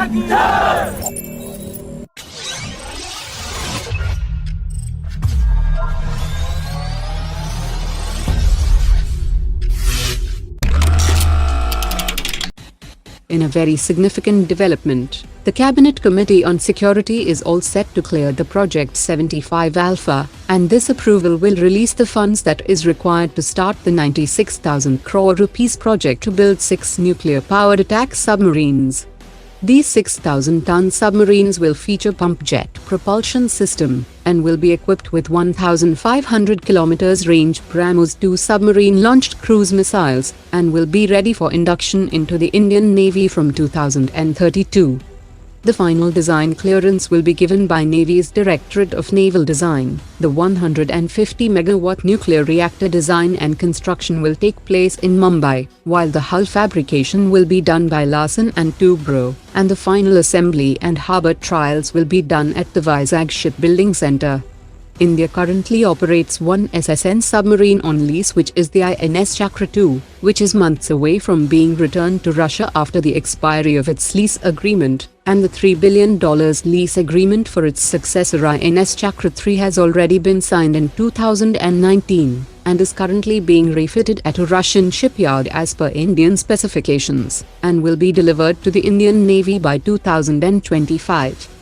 In a very significant development, the Cabinet Committee on Security is all set to clear the Project 75 Alpha, and this approval will release the funds that is required to start the 96,000 crore rupees project to build 6 nuclear-powered attack submarines. These 6,000-ton submarines will feature pump jet propulsion system and will be equipped with 1,500 km range BrahMos-2 submarine-launched cruise missiles and will be ready for induction into the Indian Navy from 2032. The final design clearance will be given by Navy's Directorate of Naval Design. The 150-megawatt nuclear reactor design and construction will take place in Mumbai, while the hull fabrication will be done by Larsen & Toubro, and the final assembly and harbour trials will be done at the Vizag Shipbuilding Centre. India currently operates one SSN submarine on lease, which is the INS Chakra II, which is months away from being returned to Russia after the expiry of its lease agreement, and the $3 billion lease agreement for its successor INS Chakra III has already been signed in 2019, and is currently being refitted at a Russian shipyard as per Indian specifications, and will be delivered to the Indian Navy by 2025.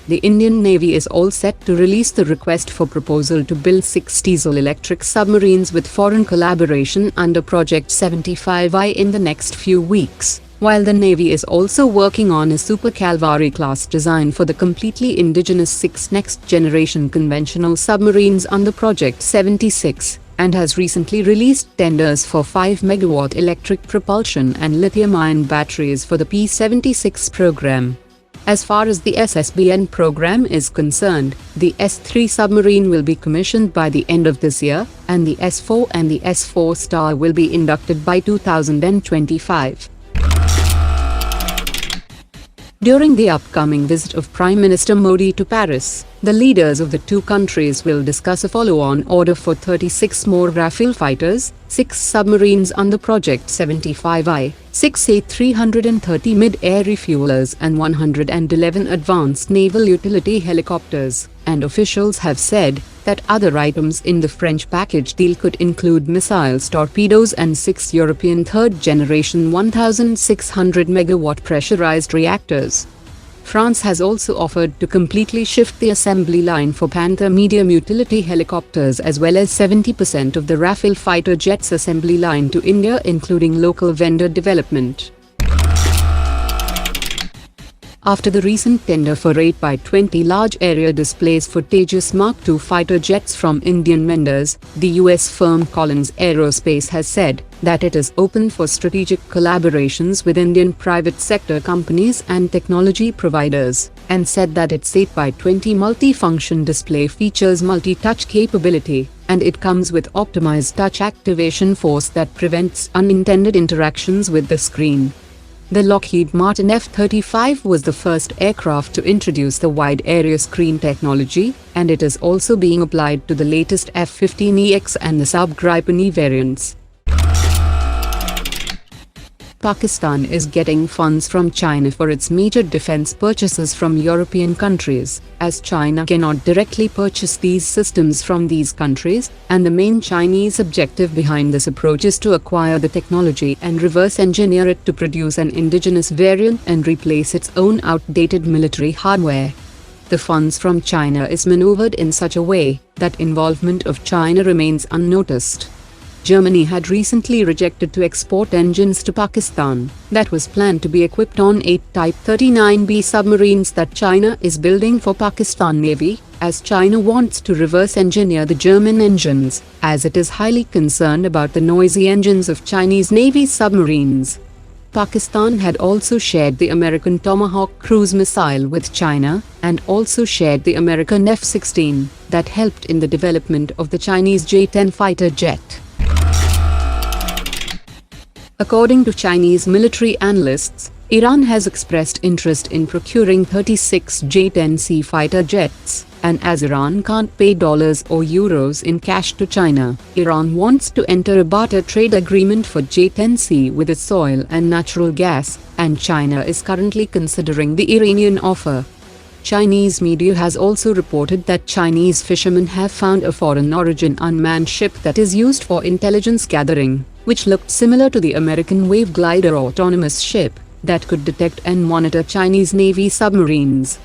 The Indian Navy is all set to release the request for proposal to build 6 diesel-electric submarines with foreign collaboration under Project 75I in the next few weeks, while the Navy is also working on a Super Calvary-class design for the completely indigenous 6 next-generation conventional submarines under Project 76, and has recently released tenders for 5-megawatt electric propulsion and lithium-ion batteries for the P-76 program. As far as the SSBN program is concerned, the S-3 submarine will be commissioned by the end of this year, and the S-4 and the S-4 Star will be inducted by 2025. During the upcoming visit of Prime Minister Modi to Paris, the leaders of the two countries will discuss a follow-on order for 36 more Rafale fighters, 6 submarines under Project 75I, 6 A330 mid-air refuelers and 111 advanced naval utility helicopters, and officials have said that other items in the French package deal could include missiles, torpedoes and 6 European third-generation 1,600-megawatt pressurized reactors. France has also offered to completely shift the assembly line for Panther medium utility helicopters as well as 70% of the Rafale fighter jets assembly line to India, including local vendor development. After the recent tender for 8 by 20 large area displays for Tejas Mark II fighter jets from Indian vendors, the US firm Collins Aerospace has said that it is open for strategic collaborations with Indian private sector companies and technology providers, and said that its 8 by 20 multi-function display features multi-touch capability, and it comes with optimized touch activation force that prevents unintended interactions with the screen. The Lockheed Martin F-35 was the first aircraft to introduce the wide area screen technology, and it is also being applied to the latest F-15EX and the Saab Gripen E variants. Pakistan is getting funds from China for its major defense purchases from European countries, as China cannot directly purchase these systems from these countries, and the main Chinese objective behind this approach is to acquire the technology and reverse engineer it to produce an indigenous variant and replace its own outdated military hardware. The funds from China is maneuvered in such a way that involvement of China remains unnoticed. Germany had recently rejected to export engines to Pakistan that was planned to be equipped on 8 Type 39B submarines that China is building for Pakistan Navy, as China wants to reverse engineer the German engines, as it is highly concerned about the noisy engines of Chinese Navy submarines. Pakistan had also shared the American Tomahawk cruise missile with China, and also shared the American F-16 that helped in the development of the Chinese J-10 fighter jet. According to Chinese military analysts, Iran has expressed interest in procuring 36 J-10C fighter jets, and as Iran can't pay dollars or euros in cash to China, Iran wants to enter a barter trade agreement for J-10C with its oil and natural gas, and China is currently considering the Iranian offer. Chinese media has also reported that Chinese fishermen have found a foreign origin unmanned ship that is used for intelligence gathering, which looked similar to the American Wave Glider autonomous ship that could detect and monitor Chinese Navy submarines.